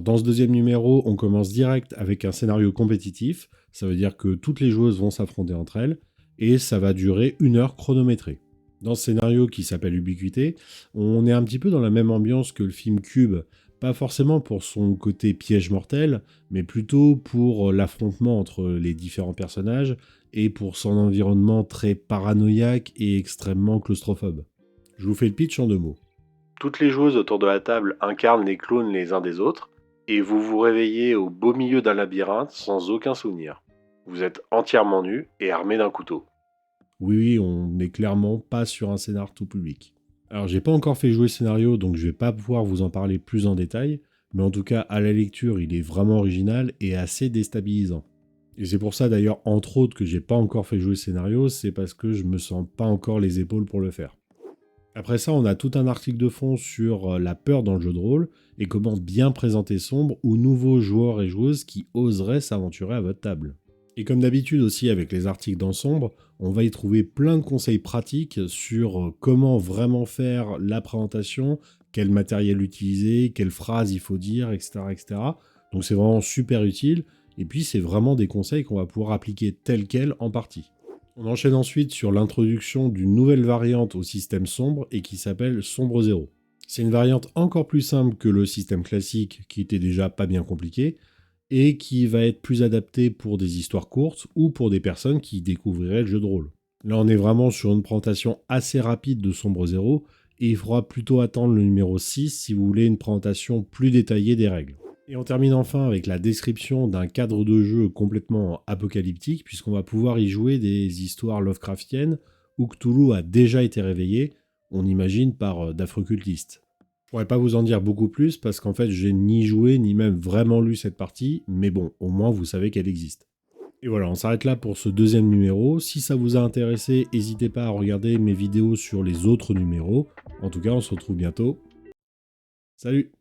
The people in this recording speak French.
Alors dans ce deuxième numéro, on commence direct avec un scénario compétitif, ça veut dire que toutes les joueuses vont s'affronter entre elles, et ça va durer 1 heure chronométrée. Dans ce scénario qui s'appelle Ubiquité, on est un petit peu dans la même ambiance que le film Cube, pas forcément pour son côté piège mortel, mais plutôt pour l'affrontement entre les différents personnages et pour son environnement très paranoïaque et extrêmement claustrophobe. Je vous fais le pitch en 2 mots. Toutes les joueuses autour de la table incarnent les clones les uns des autres, et vous vous réveillez au beau milieu d'un labyrinthe sans aucun souvenir. Vous êtes entièrement nu et armé d'un couteau. Oui, on n'est clairement pas sur un scénar tout public. Alors j'ai pas encore fait jouer le scénario, donc je vais pas pouvoir vous en parler plus en détail, mais en tout cas à la lecture il est vraiment original et assez déstabilisant. Et c'est pour ça d'ailleurs entre autres que j'ai pas encore fait jouer le scénario, c'est parce que je me sens pas encore les épaules pour le faire. Après ça, on a tout un article de fond sur la peur dans le jeu de rôle et comment bien présenter Sombre aux nouveaux joueurs et joueuses qui oseraient s'aventurer à votre table. Et comme d'habitude aussi avec les articles dans Sombre, on va y trouver plein de conseils pratiques sur comment vraiment faire la présentation, quel matériel utiliser, quelles phrases il faut dire, etc. etc. Donc c'est vraiment super utile, et puis c'est vraiment des conseils qu'on va pouvoir appliquer tels quels en partie. On enchaîne ensuite sur l'introduction d'une nouvelle variante au système sombre et qui s'appelle Sombre Zéro. C'est une variante encore plus simple que le système classique qui était déjà pas bien compliqué et qui va être plus adaptée pour des histoires courtes ou pour des personnes qui découvriraient le jeu de rôle. Là on est vraiment sur une présentation assez rapide de Sombre Zéro et il faudra plutôt attendre le numéro 6 si vous voulez une présentation plus détaillée des règles. Et on termine enfin avec la description d'un cadre de jeu complètement apocalyptique, puisqu'on va pouvoir y jouer des histoires Lovecraftiennes où Cthulhu a déjà été réveillé, on imagine par d'affreux cultistes. Je pourrais pas vous en dire beaucoup plus parce qu'en fait j'ai ni joué ni même vraiment lu cette partie, mais bon, au moins vous savez qu'elle existe. Et voilà, on s'arrête là pour ce deuxième numéro. Si ça vous a intéressé, n'hésitez pas à regarder mes vidéos sur les autres numéros. En tout cas, on se retrouve bientôt. Salut!